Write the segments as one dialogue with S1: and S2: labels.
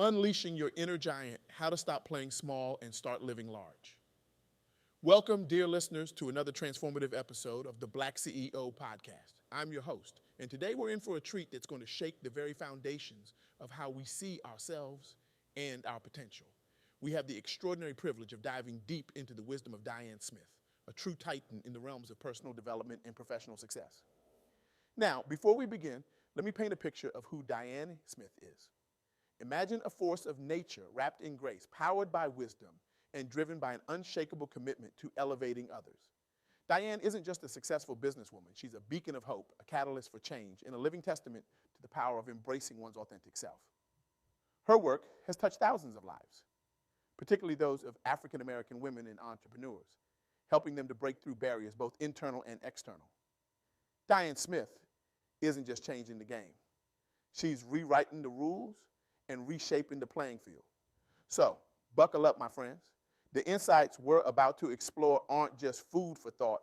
S1: Unleashing your inner giant, how to stop playing small and start living large. Welcome, dear listeners, to another transformative episode of the Black CEO Podcast. I'm your host, and today we're in for a treat that's going to shake the very foundations of how we see ourselves and our potential. We have the extraordinary privilege of diving deep into the wisdom of Diane Smith, a true titan in the realms of personal development and professional success. Now, before we begin, let me paint a picture of who Diane Smith is. Imagine a force of nature wrapped in grace, powered by wisdom, and driven by an unshakable commitment to elevating others. Diane isn't just a successful businesswoman. She's a beacon of hope, a catalyst for change, and a living testament to the power of embracing one's authentic self. Her work has touched thousands of lives, particularly those of African American women and entrepreneurs, helping them to break through barriers, both internal and external. Diane Smith isn't just changing the game. She's rewriting the rules and reshaping the playing field. So, buckle up, my friends. The insights we're about to explore aren't just food for thought,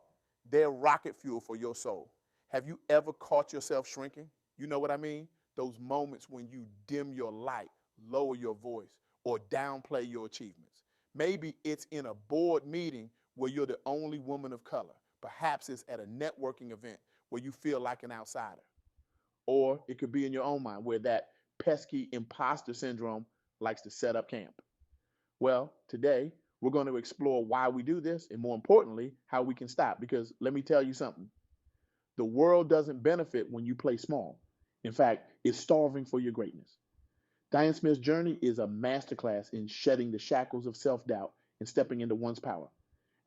S1: they're rocket fuel for your soul. Have you ever caught yourself shrinking? You know what I mean? Those moments when you dim your light, lower your voice, or downplay your achievements. Maybe it's in a board meeting where you're the only woman of color. Perhaps it's at a networking event where you feel like an outsider. Or it could be in your own mind where that pesky imposter syndrome likes to set up camp. Well, today we're going to explore why we do this and, more importantly, how we can stop. Because let me tell you something, the world doesn't benefit when you play small. In fact, it's starving for your greatness. Diane Smith's journey is a masterclass in shedding the shackles of self-doubt and stepping into one's power.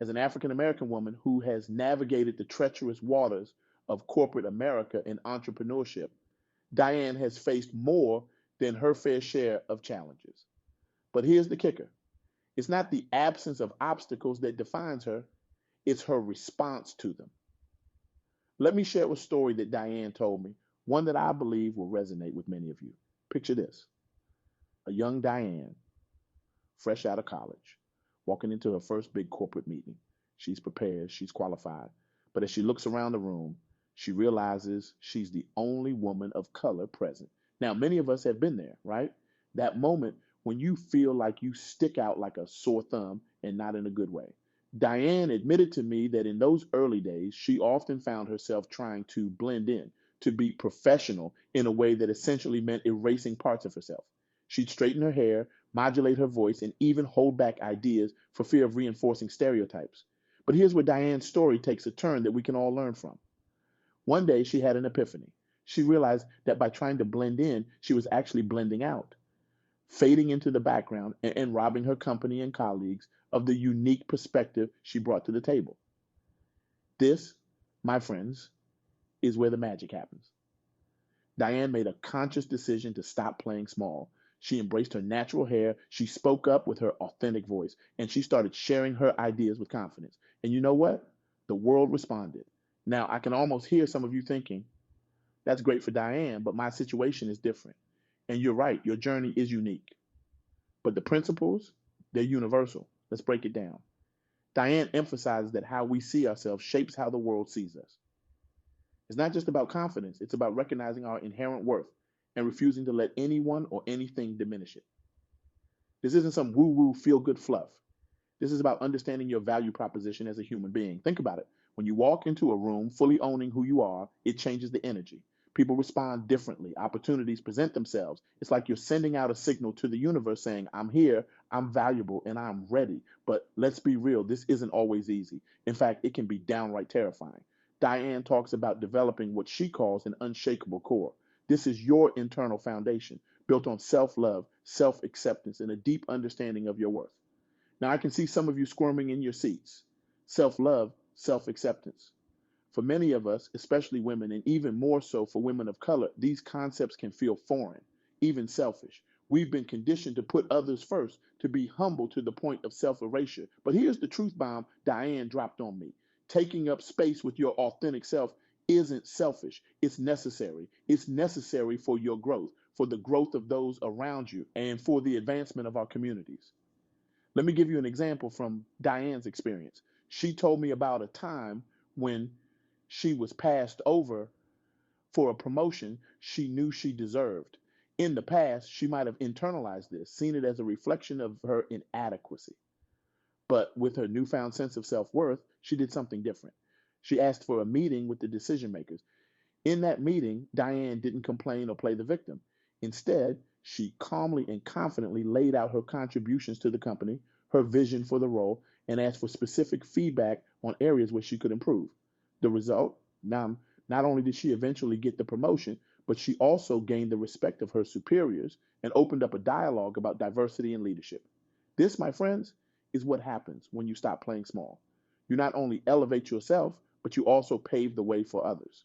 S1: As an African American woman who has navigated the treacherous waters of corporate America and entrepreneurship, Diane has faced more than her fair share of challenges. But here's the kicker. It's not the absence of obstacles that defines her, it's her response to them. Let me share a story that Diane told me, one that I believe will resonate with many of you. Picture this. A young Diane, fresh out of college, walking into her first big corporate meeting. She's prepared, she's qualified, but as she looks around the room, she realizes she's the only woman of color present. Now, many of us have been there, right? That moment when you feel like you stick out like a sore thumb and not in a good way. Diane admitted to me that in those early days, she often found herself trying to blend in, to be professional in a way that essentially meant erasing parts of herself. She'd straighten her hair, modulate her voice, and even hold back ideas for fear of reinforcing stereotypes. But here's where Diane's story takes a turn that we can all learn from. One day, she had an epiphany. She realized that by trying to blend in, she was actually blending out, fading into the background and robbing her company and colleagues of the unique perspective she brought to the table. This, my friends, is where the magic happens. Diane made a conscious decision to stop playing small. She embraced her natural hair, she spoke up with her authentic voice, and she started sharing her ideas with confidence. And you know what? The world responded. Now, I can almost hear some of you thinking, that's great for Diane, but my situation is different. And you're right, your journey is unique. But the principles, they're universal. Let's break it down. Diane emphasizes that how we see ourselves shapes how the world sees us. It's not just about confidence, it's about recognizing our inherent worth and refusing to let anyone or anything diminish it. This isn't some woo-woo feel-good fluff. This is about understanding your value proposition as a human being. Think about it. When you walk into a room fully owning who you are, it changes the energy. People respond differently. Opportunities present themselves. It's like you're sending out a signal to the universe saying, I'm here, I'm valuable, and I'm ready. But let's be real, this isn't always easy. In fact, it can be downright terrifying. Diane talks about developing what she calls an unshakable core. This is your internal foundation, built on self-love, self-acceptance, and a deep understanding of your worth. Now, I can see some of you squirming in your seats. Self-love, self-acceptance. For many of us, especially women, and even more so for women of color, these concepts can feel foreign, even selfish. We've been conditioned to put others first, to be humble to the point of self-erasure. But here's the truth bomb Diane dropped on me. Taking up space with your authentic self isn't selfish. It's necessary. It's necessary for your growth, for the growth of those around you, and for the advancement of our communities. Let me give you an example from Diane's experience. She told me about a time when she was passed over for a promotion she knew she deserved. In the past, she might have internalized this, seen it as a reflection of her inadequacy. But with her newfound sense of self worth, she did something different. She asked for a meeting with the decision makers. In that meeting, Diane didn't complain or play the victim. Instead, she calmly and confidently laid out her contributions to the company, her vision for the role, and asked for specific feedback on areas where she could improve. The result? Now, not only did she eventually get the promotion, but she also gained the respect of her superiors and opened up a dialogue about diversity and leadership. This, my friends, is what happens when you stop playing small. You not only elevate yourself, but you also pave the way for others.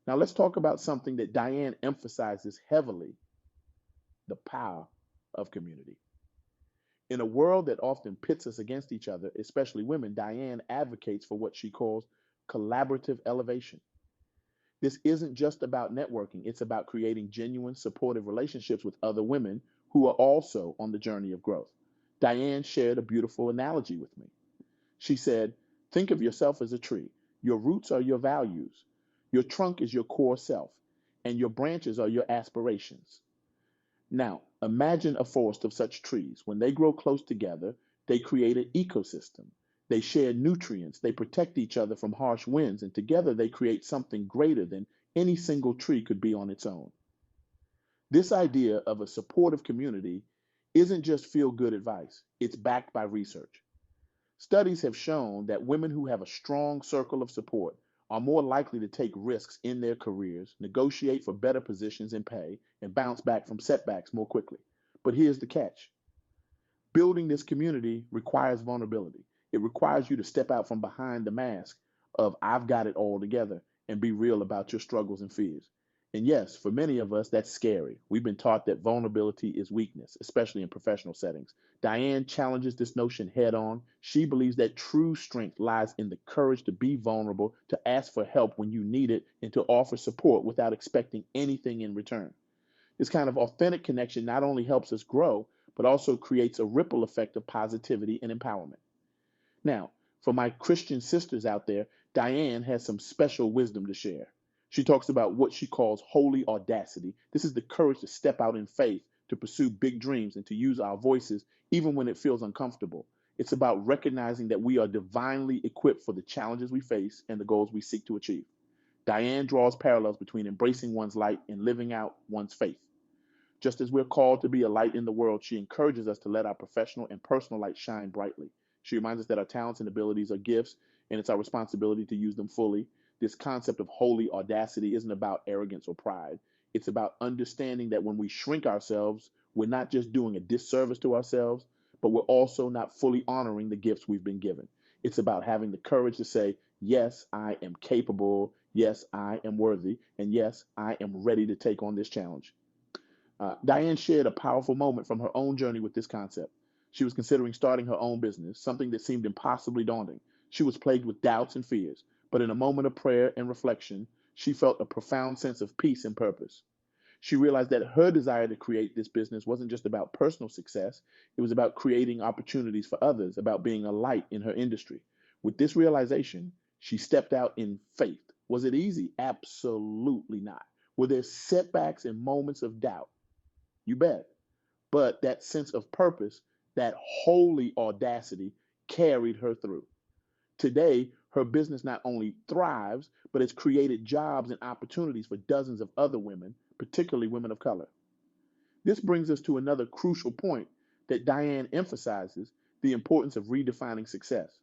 S1: Now, let's talk about something that Diane emphasizes heavily: the power of community. In a world that often pits us against each other, especially women, Diane advocates for what she calls collaborative elevation. This isn't just about networking, it's about creating genuine, supportive relationships with other women who are also on the journey of growth. Diane shared a beautiful analogy with me. She said, think of yourself as a tree. Your roots are your values. Your trunk is your core self, and your branches are your aspirations. Now, imagine a forest of such trees. When they grow close together, they create an ecosystem. They share nutrients, they protect each other from harsh winds, and together they create something greater than any single tree could be on its own. This idea of a supportive community isn't just feel-good advice, it's backed by research. Studies have shown that women who have a strong circle of support are more likely to take risks in their careers, negotiate for better positions and pay, and bounce back from setbacks more quickly. But here's the catch: building this community requires vulnerability. It requires you to step out from behind the mask of "I've got it all together" and be real about your struggles and fears. And yes, for many of us, that's scary. We've been taught that vulnerability is weakness, especially in professional settings. Diane challenges this notion head on. She believes that true strength lies in the courage to be vulnerable, to ask for help when you need it, and to offer support without expecting anything in return. This kind of authentic connection not only helps us grow, but also creates a ripple effect of positivity and empowerment. Now, for my Christian sisters out there, Diane has some special wisdom to share. She talks about what she calls holy audacity. This is the courage to step out in faith, to pursue big dreams, and to use our voices even when it feels uncomfortable. It's about recognizing that we are divinely equipped for the challenges we face and the goals we seek to achieve. Diane draws parallels between embracing one's light and living out one's faith. Just as we're called to be a light in the world, she encourages us to let our professional and personal light shine brightly. She reminds us that our talents and abilities are gifts, and it's our responsibility to use them fully. This concept of holy audacity isn't about arrogance or pride. It's about understanding that when we shrink ourselves, we're not just doing a disservice to ourselves, but we're also not fully honoring the gifts we've been given. It's about having the courage to say, yes, I am capable. Yes, I am worthy. And yes, I am ready to take on this challenge. Diane shared a powerful moment from her own journey with this concept. She was considering starting her own business, something that seemed impossibly daunting. She was plagued with doubts and fears, but in a moment of prayer and reflection, she felt a profound sense of peace and purpose. She realized that her desire to create this business wasn't just about personal success, it was about creating opportunities for others, about being a light in her industry. With this realization, she stepped out in faith. Was it easy? Absolutely not. Were there setbacks and moments of doubt? You bet. But that sense of purpose, that holy audacity, carried her through. Today, her business not only thrives, but it's created jobs and opportunities for dozens of other women, particularly women of color. This brings us to another crucial point that Diane emphasizes: the importance of redefining success.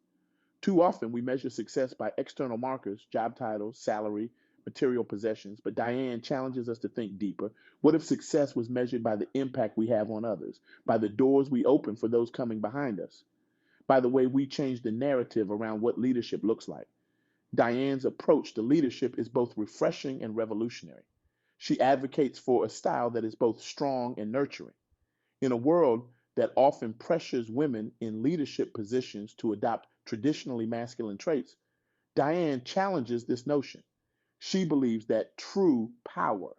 S1: Too often, we measure success by external markers, job titles, salary, material possessions, but Diane challenges us to think deeper. What if success was measured by the impact we have on others, by the doors we open for those coming behind us, by the way we change the narrative around what leadership looks like? Diane's approach to leadership is both refreshing and revolutionary. She advocates for a style that is both strong and nurturing. In a world that often pressures women in leadership positions to adopt traditionally masculine traits, Diane challenges this notion. She believes that true power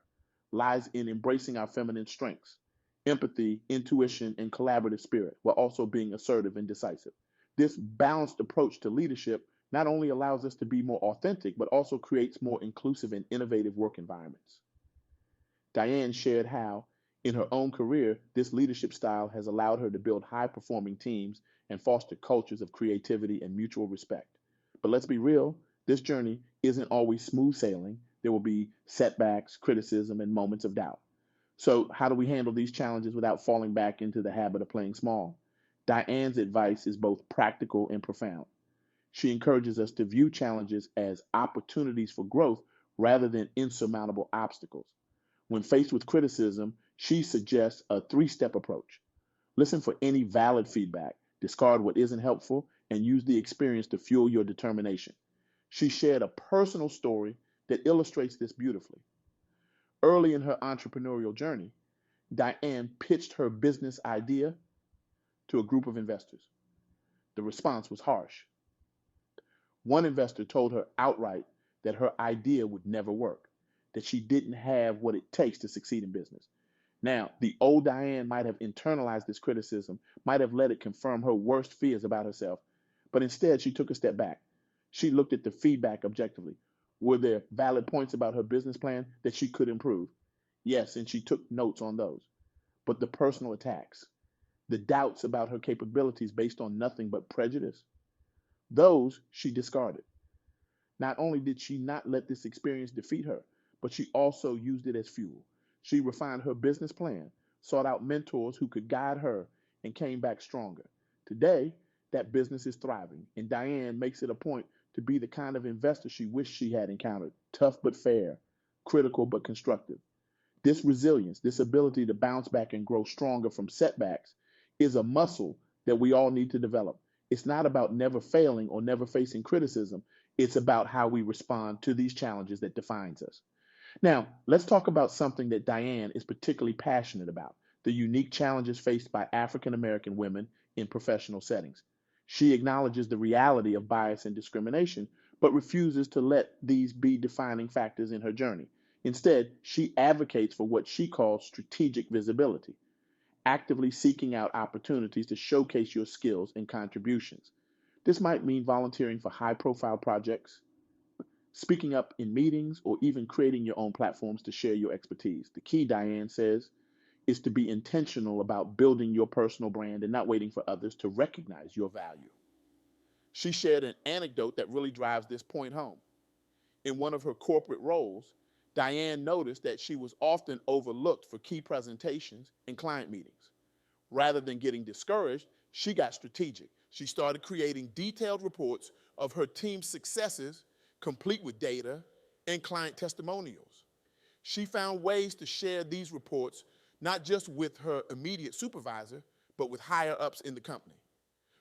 S1: lies in embracing our feminine strengths: empathy, intuition, and collaborative spirit, while also being assertive and decisive. This balanced approach to leadership not only allows us to be more authentic, but also creates more inclusive and innovative work environments. Diane shared how, in her own career, this leadership style has allowed her to build high performing teams and foster cultures of creativity and mutual respect. But let's be real, this journey isn't always smooth sailing. There will be setbacks, criticism, and moments of doubt. So, how do we handle these challenges without falling back into the habit of playing small? Diane's advice is both practical and profound. She encourages us to view challenges as opportunities for growth rather than insurmountable obstacles. When faced with criticism, she suggests a three-step approach. Listen for any valid feedback, discard what isn't helpful, and use the experience to fuel your determination. She shared a personal story that illustrates this beautifully. Early in her entrepreneurial journey, Diane pitched her business idea to a group of investors. The response was harsh. One investor told her outright that her idea would never work, that she didn't have what it takes to succeed in business. Now, the old Diane might have internalized this criticism, might have let it confirm her worst fears about herself, but instead she took a step back. She looked at the feedback objectively. Were there valid points about her business plan that she could improve? Yes, and she took notes on those. But the personal attacks, the doubts about her capabilities based on nothing but prejudice, those she discarded. Not only did she not let this experience defeat her, but she also used it as fuel. She refined her business plan, sought out mentors who could guide her, and came back stronger. Today, that business is thriving, and Diane makes it a point to be the kind of investor she wished she had encountered, tough but fair, critical but constructive. This resilience, this ability to bounce back and grow stronger from setbacks, is a muscle that we all need to develop. It's not about never failing or never facing criticism. It's about how we respond to these challenges that defines us. Now, let's talk about something that Diane is particularly passionate about, the unique challenges faced by African American women in professional settings. She acknowledges the reality of bias and discrimination, but refuses to let these be defining factors in her journey. Instead, she advocates for what she calls strategic visibility, actively seeking out opportunities to showcase your skills and contributions. This might mean volunteering for high profile projects, speaking up in meetings, or even creating your own platforms to share your expertise. The key, Diane says, is to be intentional about building your personal brand and not waiting for others to recognize your value. She shared an anecdote that really drives this point home. In one of her corporate roles, Diane noticed that she was often overlooked for key presentations and client meetings. Rather than getting discouraged, she got strategic. She started creating detailed reports of her team's successes, complete with data and client testimonials. She found ways to share these reports not just with her immediate supervisor, but with higher ups in the company.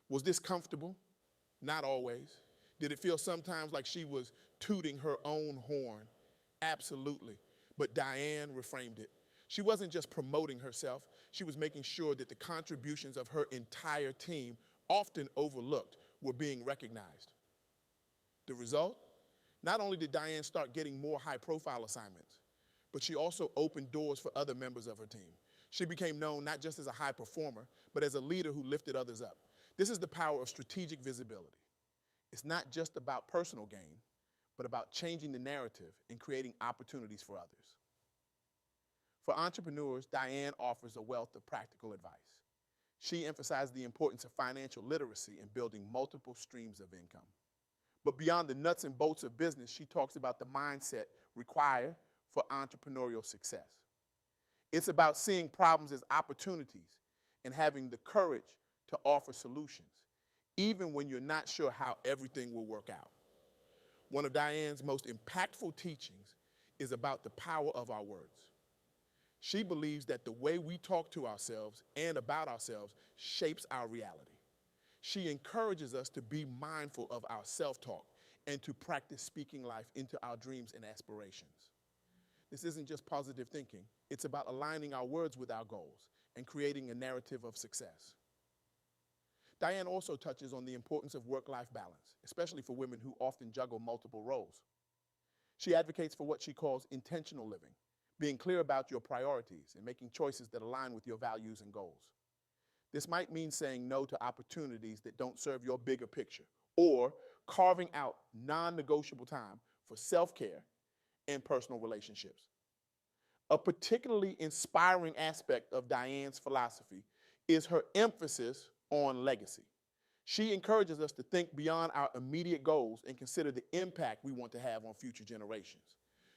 S1: Was this comfortable? Not always. Did it feel sometimes like she was tooting her own horn? Absolutely. But Diane reframed it. She wasn't just promoting herself, she was making sure that the contributions of her entire team, often overlooked, were being recognized. The result? Not only did Diane start getting more high-profile assignments, but she also opened doors for other members of her team. She became known not just as a high performer, but as a leader who lifted others up. This is the power of strategic visibility. It's not just about personal gain, but about changing the narrative and creating opportunities for others. For entrepreneurs, Diane offers a wealth of practical advice. She emphasizes the importance of financial literacy and building multiple streams of income. But beyond the nuts and bolts of business, she talks about the mindset required for entrepreneurial success. It's about seeing problems as opportunities and having the courage to offer solutions, even when you're not sure how everything will work out. One of Diane's most impactful teachings is about the power of our words. She believes that the way we talk to ourselves and about ourselves shapes our reality. She encourages us to be mindful of our self-talk and to practice speaking life into our dreams and aspirations. This isn't just positive thinking. It's about aligning our words with our goals and creating a narrative of success. Diane also touches on the importance of work-life balance, especially for women who often juggle multiple roles. She advocates for what she calls intentional living, being clear about your priorities and making choices that align with your values and goals. This might mean saying no to opportunities that don't serve your bigger picture, or carving out non-negotiable time for self-care and personal relationships. A particularly inspiring aspect of Diane's philosophy is her emphasis on legacy. She encourages us to think beyond our immediate goals and consider the impact we want to have on future generations.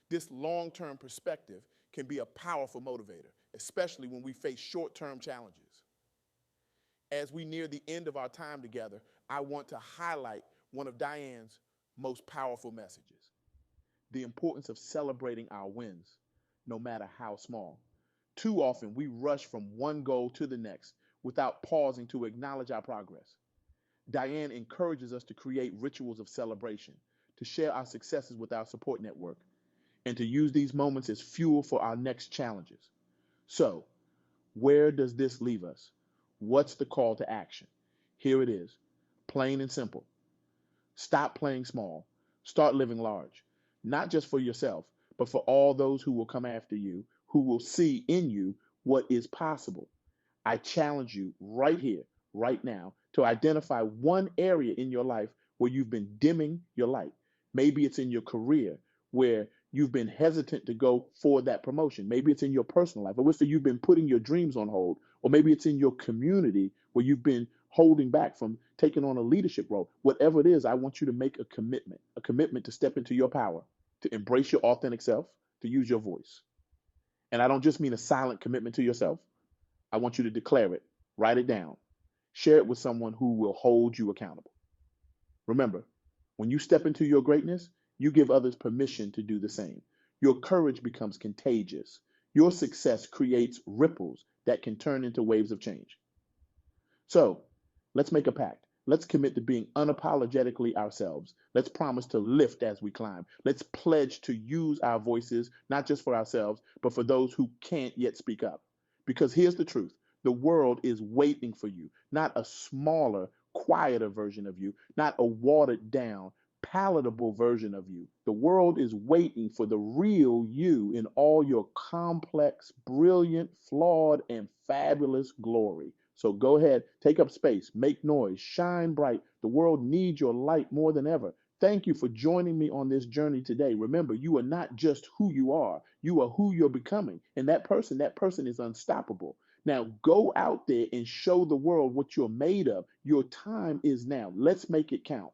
S1: This long-term perspective can be a powerful motivator, especially when we face short-term challenges. As we near the end of our time together, I want to highlight one of Diane's most powerful messages: the importance of celebrating our wins, no matter how small. Too often, we rush from one goal to the next without pausing to acknowledge our progress. Diane encourages us to create rituals of celebration, to share our successes with our support network, and to use these moments as fuel for our next challenges. So, where does this leave us? What's the call to action? Here it is, plain and simple. Stop playing small. Start living large, not just for yourself, but for all those who will come after you, who will see in you what is possible. I challenge you right here, right now, to identify one area in your life where you've been dimming your light. Maybe it's in your career where you've been hesitant to go for that promotion. Maybe it's in your personal life, or where you've been putting your dreams on hold. Or maybe it's in your community where you've been holding back from taking on a leadership role. Whatever it is, I want you to make a commitment to step into your power, to embrace your authentic self, to use your voice. And I don't just mean a silent commitment to yourself. I want you to declare it, write it down, share it with someone who will hold you accountable. Remember, when you step into your greatness, you give others permission to do the same. Your courage becomes contagious. Your success creates ripples that can turn into waves of change. So, let's make a pact. Let's commit to being unapologetically ourselves. Let's promise to lift as we climb. Let's pledge to use our voices, not just for ourselves, but for those who can't yet speak up. Because here's the truth: the world is waiting for you, not a smaller, quieter version of you, not a watered down, palatable version of you. The world is waiting for the real you in all your complex, brilliant, flawed, and fabulous glory. So go ahead, take up space, make noise, shine bright. The world needs your light more than ever. Thank you for joining me on this journey today. Remember, you are not just who you are who you're becoming. And that person is unstoppable. Now go out there and show the world what you're made of. Your time is now. Let's make it count.